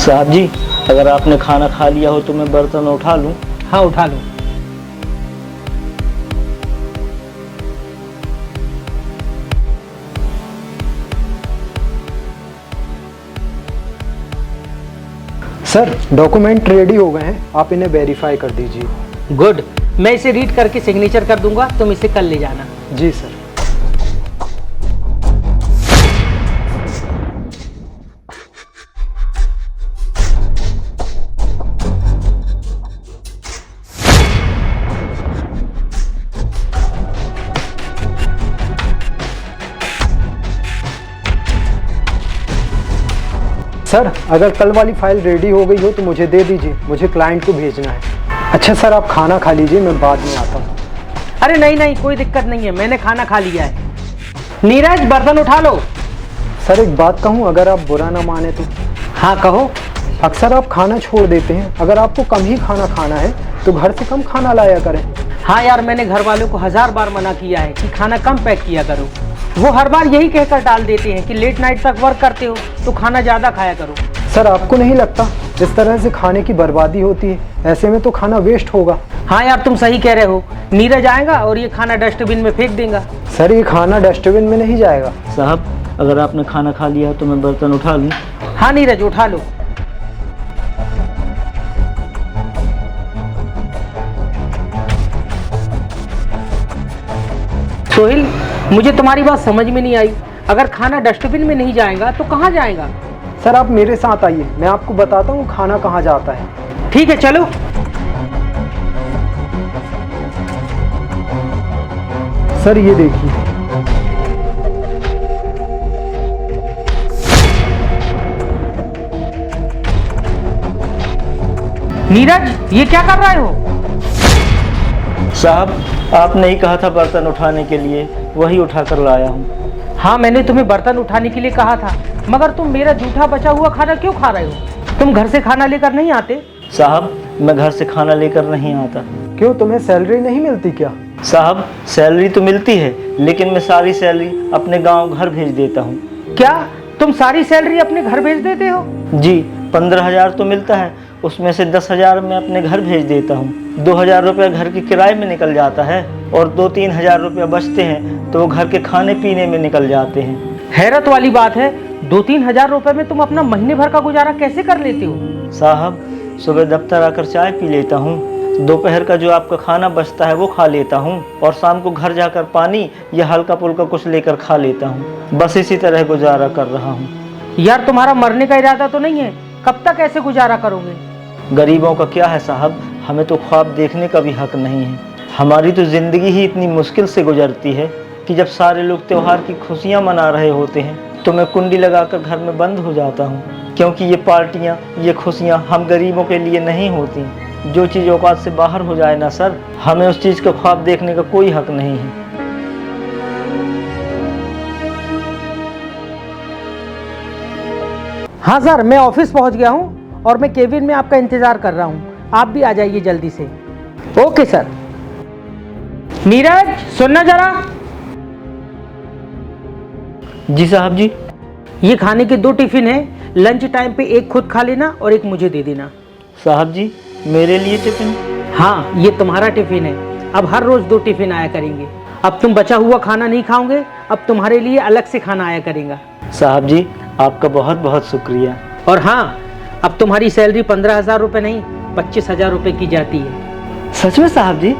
साहब जी, अगर आपने खाना खा लिया हो तो मैं बर्तन उठा लूं? हाँ उठा लो। सर डॉक्यूमेंट रेडी हो गए हैं, आप इन्हें वेरीफाई कर दीजिए। गुड, मैं इसे रीड करके सिग्नेचर कर दूंगा, तुम इसे कल ले जाना। जी सर। सर अगर कल वाली फाइल रेडी हो गई हो तो मुझे दे दीजिए, मुझे क्लाइंट को भेजना है। अच्छा सर, आप खाना खा लीजिए, मैं बाद में आता हूँ। अरे नहीं नहीं, कोई दिक्कत नहीं है, मैंने खाना खा लिया है। नीरज बर्तन उठा लो। सर एक बात कहूँ, अगर आप बुरा ना माने तो? हाँ कहो। अक्सर आप खाना छोड़ देते हैं, अगर आपको कम ही खाना खाना है तो घर से कम खाना लाया करें। हाँ यार, मैंने घर वालों को 1000 बार मना किया है कि खाना कम पैक किया करो। वो हर बार यही कहकर टाल देते हैं कि लेट नाइट तक वर्क करते हो तो खाना ज़्यादा खाया करो। सर आपको नहीं लगता इस तरह से खाने की बर्बादी होती है? ऐसे में तो खाना वेस्ट होगा। हाँ यार तुम सही कह रहे हो, नीरज आएगा और ये खाना डस्टबिन में फेंक देगा। सर ये खाना डस्टबिन में नहीं जाएगा। साहब, अगर आपने खाना खा लिया तो मैं बर्तन उठा लूं? हाँ नीरज उठा लो। सोहिल, मुझे तुम्हारी बात समझ में नहीं आई। अगर खाना डस्टबिन में नहीं जाएगा तो कहाँ जाएगा? सर आप मेरे साथ आइए, मैं आपको बताता हूँ खाना कहाँ जाता है। ठीक है चलो। सर ये देखिए। नीरज ये क्या कर रहे हो? साहब, आपने ही कहा था बर्तन उठाने के लिए, वही उठा कर लाया हूँ। हाँ मैंने तुम्हें बर्तन उठाने के लिए कहा था, मगर तुम मेरा जूठा बचा हुआ खाना क्यों खा रहे हो? तुम घर से खाना लेकर नहीं आते? साहब, मैं घर से खाना लेकर नहीं आता। क्यों, तुम्हें सैलरी नहीं मिलती क्या? साहब, सैलरी तो मिलती है, लेकिन मैं सारी सैलरी अपने गांव घर भेज देता हूँ। क्या तुम सारी सैलरी अपने घर भेज देते हो? जी, 15,000 तो मिलता है, उसमें से 10,000 मैं अपने घर भेज देता हूँ। 2,000 रुपया घर के किराए में निकल जाता है और 2-3 हज़ार रुपया बचते हैं तो वो घर के खाने पीने में निकल जाते हैं। हैरत वाली बात है, 2-3 हजार रुपए में तुम अपना महीने भर का गुजारा कैसे कर लेते हो? साहब, सुबह दफ्तर आकर चाय पी लेता हूँ, दोपहर का जो आपका खाना बचता है वो खा लेता हूँ और शाम को घर जाकर पानी या हल्का फुल्का कुछ लेकर खा लेता हूँ। बस इसी तरह गुजारा कर रहा हूँ। यार तुम्हारा मरने का इरादा तो नहीं है? कब तक ऐसे गुजारा करोगे? गरीबों का क्या है साहब, हमें तो ख्वाब देखने का भी हक नहीं है। हमारी तो ज़िंदगी ही इतनी मुश्किल से गुजरती है कि जब सारे लोग त्योहार की खुशियाँ मना रहे होते हैं तो मैं कुंडी लगाकर घर में बंद हो जाता हूँ, क्योंकि ये पार्टियाँ, ये खुशियाँ हम गरीबों के लिए नहीं होती। जो चीज़ औकात से बाहर हो जाए ना सर, हमें उस चीज़ का ख्वाब देखने का कोई हक नहीं है। हाँ सर, मैं ऑफिस पहुंच गया हूं और मैं केबिन में आपका इंतजार कर रहा हूं, आप भी आ जाइए जल्दी से। Okay sir. नीरज सुनना जरा। जी साहब जी। ये खाने के 2 टिफिन हैं, लंच टाइम पे एक खुद खा लेना और एक मुझे दे देना। साहब जी, मेरे लिए टिफिन? हाँ ये तुम्हारा टिफिन है, अब हर रोज 2 टिफिन आया करेंगे। अब तुम बचा हुआ खाना नहीं खाओगे, अब तुम्हारे लिए अलग से खाना आया करेगा। साहब जी, आपका बहुत बहुत शुक्रिया। और हाँ, अब तुम्हारी सैलरी 15,000 रुपये नहीं 25,000 रुपये की जाती है। सच में साहब जी?